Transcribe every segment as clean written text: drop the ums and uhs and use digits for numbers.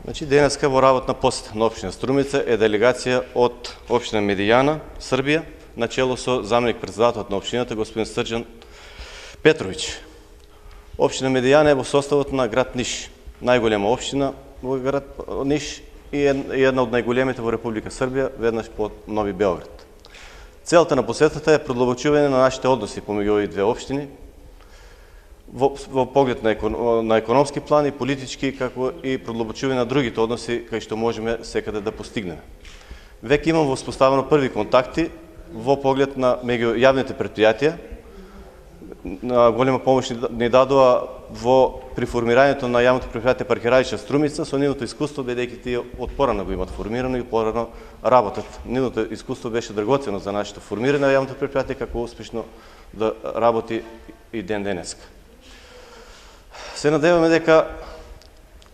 Значи, денеска во работна посета на општина Струмица е делегација од општина Медијана, Србија, начело со заменик председателот на општината господин Срđan Петровиќ. Општина Медијана е во составот на град Ниш, најголема општина во град Ниш и една од најголемите во Република Србија, веднаш по Нови Београд. Целта на посетата е продлабочување на нашите односи помеѓу овие две општини, во поглед на економски план и политички, како и продлабочување на другите односи кај што можеме секаде да постигнеме. Веќе имам воспоставено први контакти во поглед на меѓу јавните предпријатија. Голема помош ни дадува при формирањето на јавното предпријатие Паркирајча Струмица со нивното искуство, бидејќи тие од порано го имат формирано и порано работат. Нивното искуство беше драгоцено за нашето формирање на јавното предпријатие, како успешно да работи и ден денеска. Се надеваме дека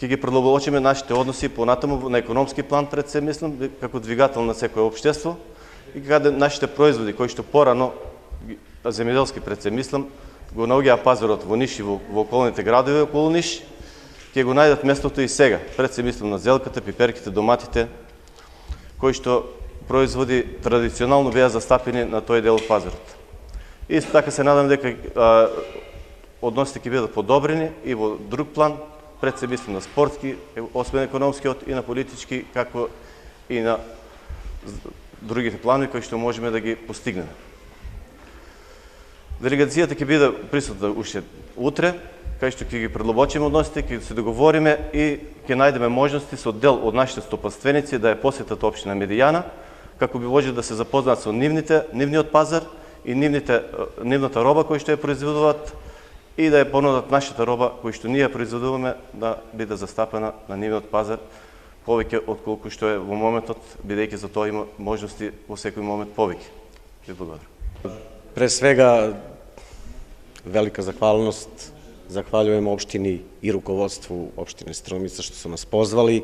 ќе ги продлабочиме нашите односи понатаму на економски план, пред се мислам, како двигател на секое општество, и каде нашите производи кои што порано земјоделски пред се мислам го наоѓаа пазарот во Ниш и во околните градови околу Ниш, ќе го најдат местото и сега. Пред се мислам на зелката, пиперките, доматите, кои што производи традиционално беа застапени на тој дел од пазарот. Исто така се надам дека односите ќе бидат подобрени и во друг план, пред се мислам на спортски, освен економскиот, и на политички, како и на другите планови кои што можеме да ги постигнеме. Делегацијата ќе биде присутна уште утре, кај што ќе ги предлабочиме односите, ќе се договориме и ќе најдеме можности со дел од нашите стопанственици да ја посетат општина Медијана, како би може да се запознаат со нивниот пазар и нивната роба кој што ја произведуваат, и да ја понудат нашата роба кој што ние произведуваме да биде застапена на нивниот пазар повеќе отколку што е во моментот, бидејќи за тоа има можности во секој момент повеќе. Ви благодарам. Pre svega, velika zahvalnost. Zahvaljujem opštini i rukovodstvu opštine Strumica što su nas pozvali,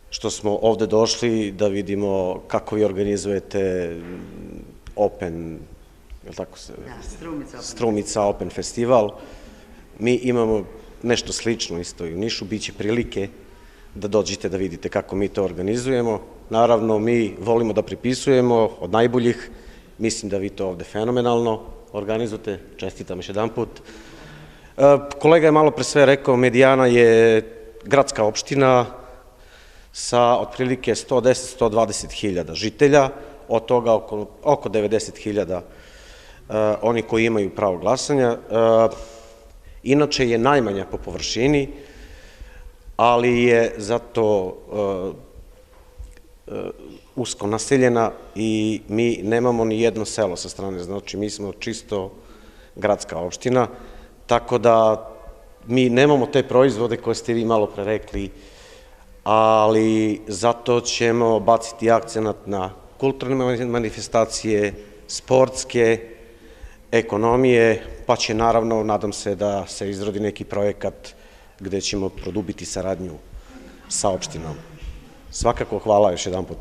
što smo ovde došli da vidimo kako vi organizujete Open, Strumica Open festival. Mi imamo nešto slično isto i u Nišu, biće prilike da dođete da vidite kako mi to organizujemo. Naravno, mi volimo da pripisujemo od najboljih. Mislim da vi to ovde fenomenalno organizujete. Čestitam još jedan put. Kolega je malo pre sve rekao, Medijana je gradska opština sa otprilike 110-120 hiljada žitelja, od toga oko 90 hiljada oni koji imaju pravo glasanja. Inače je najmanja po površini, ali je zato usko naseljena i mi nemamo ni jedno selo sa strane, znači mi smo čisto gradska opština, tako da mi nemamo te proizvode koje ste vi malo pre rekli, ali zato ćemo baciti akcenat na kulturne manifestacije, sportske, ekonomije, pa će naravno, nadam se da se izrodi neki projekat gde ćemo produbiti saradnju sa opštinom. Svakako hvala još jedan put.